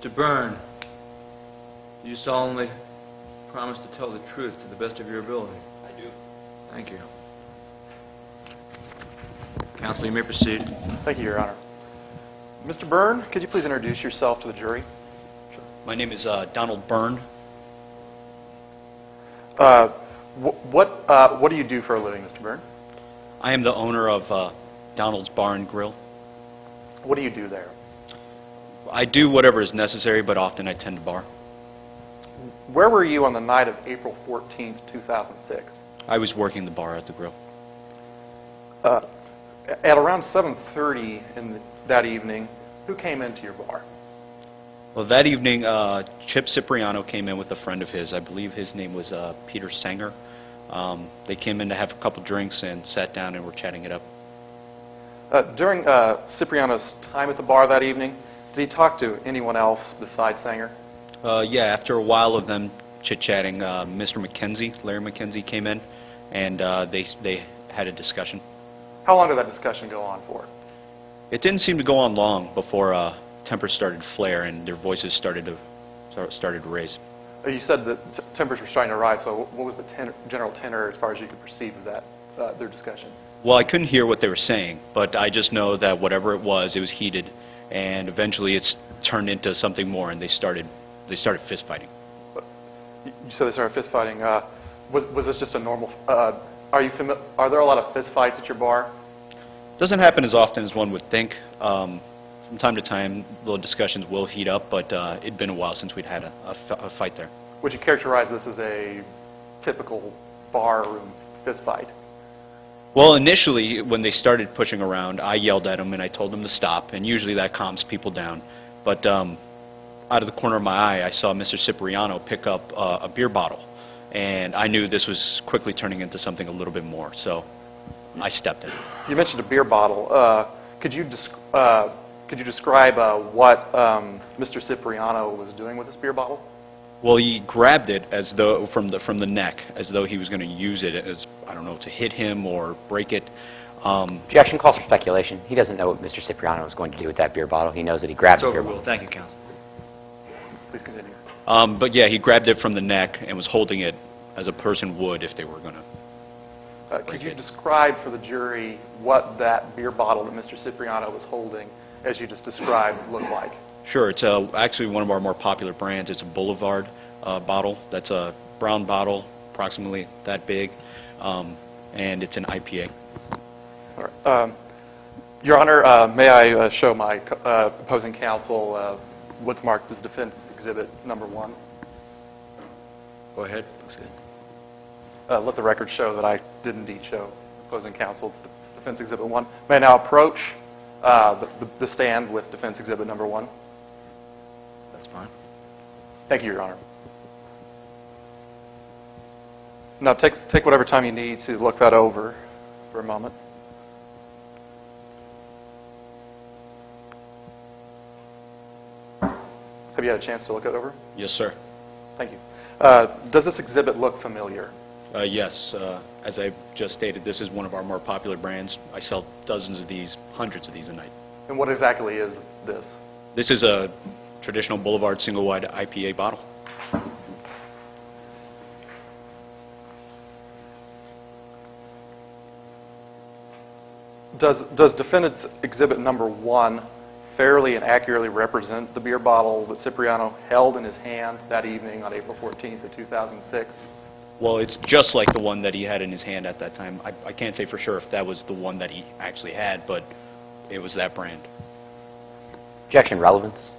Mr. Byrne, you solemnly promise to tell the truth to the best of your ability? I do. Thank you. Counsel, you may proceed. Thank you, Your Honor. Mr. Byrne, could you please introduce yourself to the jury? My name is Donald Byrne. What do you do for a living, Mr. Byrne? I am the owner of Donald's Bar and Grill. What do you do there? I do whatever is necessary, but often I tend to bar. Where were you on the night of April 14th, 2006? I was working the bar at the grill. At around 7:30 that evening, who came into your bar? Well, that evening, Chip Cipriano came in with a friend of his. I believe his name was Peter Sanger. They came in to have a couple drinks and sat down and were chatting it up. During Cipriano's time at the bar that evening, did he talk to anyone else besides Sanger? Yeah, after a while of them chit-chatting, Mr. McKenzie, Larry McKenzie, came in, and they had a discussion. How long did that discussion go on for? It didn't seem to go on long before tempers started to flare and their voices started to raise. You said that tempers were starting to rise, so what was the general tenor as far as you could perceive of that, their discussion? Well, I couldn't hear what they were saying, but I just know that whatever it was heated, and eventually it's turned into something more, and they started fist fighting. You said they started fist fighting. Was this just a normal? Are there a lot of fist fights at your bar? Doesn't happen as often as one would think. From time to time, little discussions will heat up, but it'd been a while since we'd had a fight there. Would you characterize this as a typical barroom fist fight? Well, initially, when they started pushing around, I yelled at them and I told them to stop, and usually that calms people down. But out of the corner of my eye, I saw Mr. Cipriano pick up a beer bottle, and I knew this was quickly turning into something a little bit more, so I stepped in. You mentioned a beer bottle. Could you describe what Mr. Cipriano was doing with this beer bottle? Well, he grabbed it as though from the neck, as though he was going to use it as, I don't know, to hit him or break it. Objection calls for speculation. He doesn't know what Mr. Cipriano was going to do with that beer bottle. He knows that he grabbed the beer bottle. Thank you, counsel. Please continue. But yeah, he grabbed it from the neck and was holding it as a person would if they were going to. Could you describe for the jury what that beer bottle that Mr. Cipriano was holding, as you just described, looked like? Sure. It's actually one of our more popular brands. It's a Boulevard bottle. That's a brown bottle, approximately that big, and it's an IPA. All right. Your Honor, may I show my opposing counsel what's marked as Defense Exhibit Number 1? Go ahead. Looks good. Let the record show that I did indeed show opposing counsel Defense Exhibit 1. May I now approach the stand with Defense Exhibit Number 1? That's fine. Thank you, Your Honor. Now take whatever time you need to look that over for a moment. Have you had a chance to look it over? Yes, sir. Thank you. Does this exhibit look familiar? Yes. As I just stated, this is one of our more popular brands. I sell dozens of these, hundreds of these a night. And what exactly is this? This is a traditional Boulevard single-wide IPA bottle. Does Defendant's Exhibit Number 1 fairly and accurately represent the beer bottle that Cipriano held in his hand that evening on April 14th of 2006? Well, it's just like the one that he had in his hand at that time. I can't say for sure if that was the one that he actually had, but it was that brand. Objection, relevance.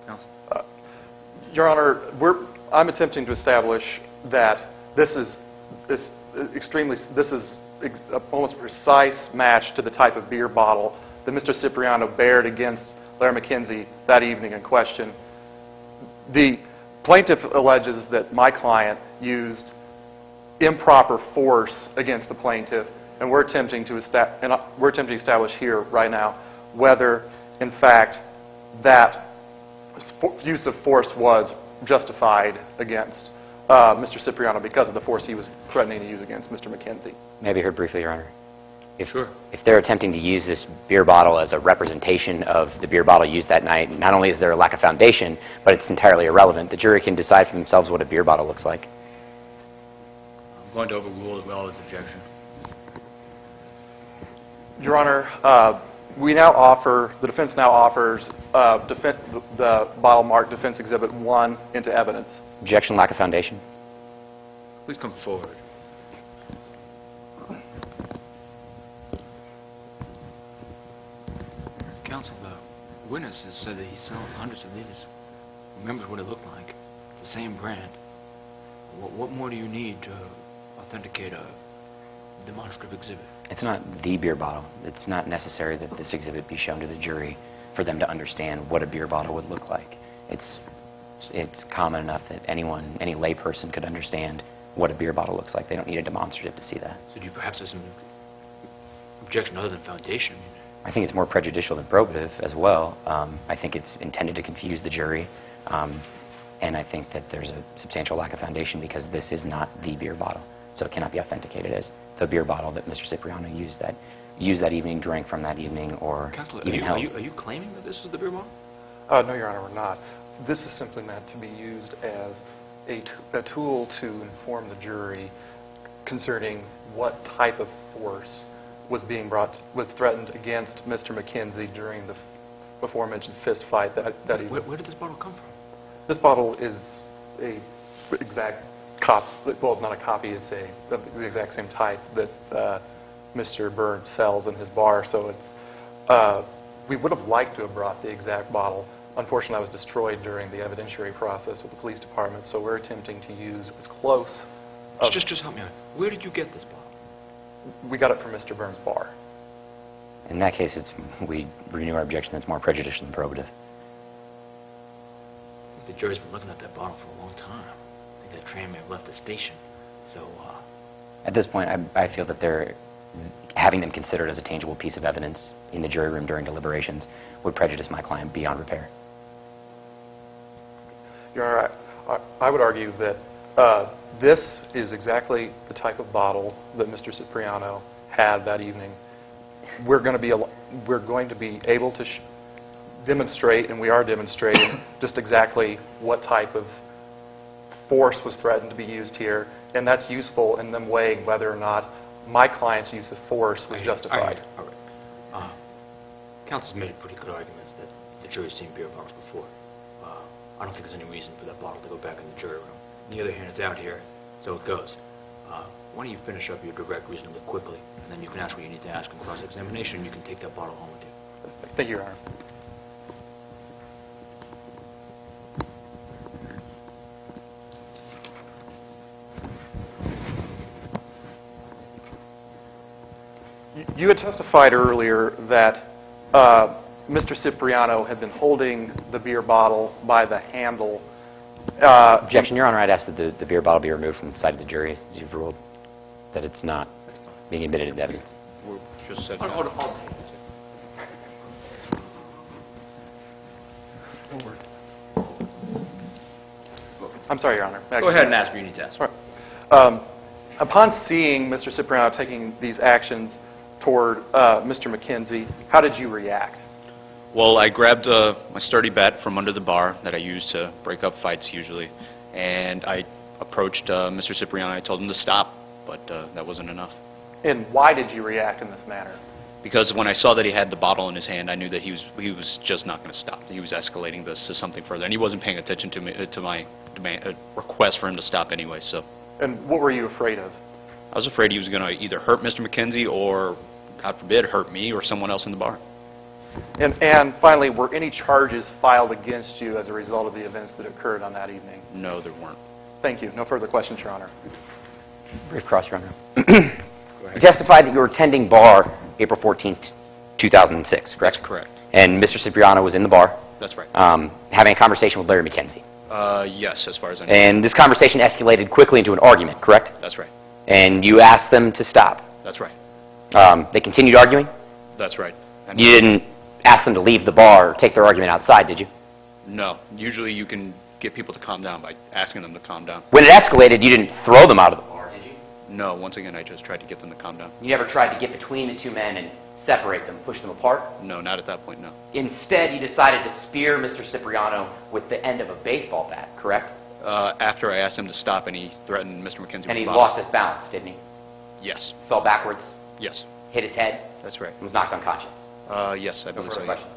Counsel. Your Honor, I'm attempting to establish that this is almost a precise match to the type of beer bottle that Mr. Cipriano bared against Larry McKenzie that evening in question. The plaintiff alleges that my client used improper force against the plaintiff, and we're attempting to establish here right now whether, in fact, that use of force was justified against Mr. Cipriano because of the force he was threatening to use against Mr. McKenzie. May I be heard briefly, Your Honor? Sure. If they're attempting to use this beer bottle as a representation of the beer bottle used that night, not only is there a lack of foundation, but it's entirely irrelevant. The jury can decide for themselves what a beer bottle looks like. I'm going to overrule the relevance objection. Your Honor, the defense now offers the bottle marked Defense Exhibit 1 into evidence. Objection, lack of foundation. Please come forward. Counsel, the witness has said that he sells hundreds of these. Remembers what it looked like. It's the same brand. What more do you need to authenticate a demonstrative exhibit? It's not the beer bottle. It's not necessary that this exhibit be shown to the jury for them to understand what a beer bottle would look like. It's common enough that any layperson could understand what a beer bottle looks like. They don't need a demonstrative to see that. So do you perhaps have some objection other than foundation? I think it's more prejudicial than probative as well. I think it's intended to confuse the jury, and I think that there's a substantial lack of foundation because this is not the beer bottle, so it cannot be authenticated as the beer bottle that Mr. Cipriano used that evening, drank from that evening, or Counsel, even held. are you claiming that this was the beer bottle? No, Your Honor, we're not. This is simply meant to be used as a tool to inform the jury concerning what type of force was threatened against Mr. McKenzie during the before-mentioned fist fight that evening. Where did this bottle come from? This bottle is a exact copy, well, not a copy, it's the exact same type that Mr. Byrd sells in his bar, so it's, we would have liked to have brought the exact bottle. Unfortunately, I was destroyed during the evidentiary process with the police department, so we're attempting to use as close of... Just help me out. Where did you get this bottle? We got it from Mr. Byrne's bar. In that case, we renew our objection. That's more prejudicial than probative. The jury's been looking at that bottle for a long time. I think that train may have left the station. So, At this point, I feel that having them considered as a tangible piece of evidence in the jury room during deliberations would prejudice my client beyond repair. Your Honor, I would argue that this is exactly the type of bottle that Mr. Cipriano had that evening. We're going to be able to demonstrate, and we are demonstrating, just exactly what type of force was threatened to be used here, and that's useful in them weighing whether or not my client's use of force was justified. All right. Counsel's made pretty good arguments that the jury's seen beer bottles before. I don't think there's any reason for that bottle to go back in the jury room. On the other hand, it's out here, so it goes. Why don't you finish up your direct reasonably quickly, and then you can ask what you need to ask in cross-examination, and you can take that bottle home with you. Thank you, Your Honor. You had testified earlier that Mr. Cipriano had been holding the beer bottle by the handle. Objection, Your Honor. I'd ask that the beer bottle be removed from the side of the jury, as you've ruled that it's not being admitted into evidence. We're just said I'll no. take it. I'm sorry, Your Honor. Go ahead and ask what you need to ask. All right. Upon seeing Mr. Cipriano taking these actions toward Mr. McKenzie, how did you react? Well, I grabbed my sturdy bat from under the bar that I use to break up fights usually, and I approached Mr. Cipriano. I told him to stop, but that wasn't enough. And why did you react in this manner? Because when I saw that he had the bottle in his hand, I knew that he was just not going to stop. He was escalating this to something further, and he wasn't paying attention to me, to my request for him to stop anyway. So. And what were you afraid of? I was afraid he was going to either hurt Mr. McKenzie or, God forbid, hurt me or someone else in the bar. And finally, were any charges filed against you as a result of the events that occurred on that evening? No, there weren't. Thank you. No further questions, Your Honor. Brief cross, Your Honor. You testified that you were attending bar April 14th, 2006, correct? That's correct. And Mr. Cipriano was in the bar? That's right. Having a conversation with Larry McKenzie. Yes, as far as I know. And this conversation escalated quickly into an argument, correct? That's right. And you asked them to stop. That's right. They continued arguing? That's right. And You didn't ask them to leave the bar or take their argument outside, did you? No. Usually you can get people to calm down by asking them to calm down. When it escalated, you didn't throw them out of the bar, did you? No, once again, I just tried to get them to calm down. You never tried to get between the two men and separate them, push them apart? No, not at that point, no. Instead, you decided to spear Mr. Cipriano with the end of a baseball bat, correct? After I asked him to stop and he threatened Mr. McKenzie with And he a bottle. lost his balance, didn't he? Yes, Fell backwards, yes, hit his head, that's right. and was knocked unconscious. Yes, I No believe further so, yes. questions?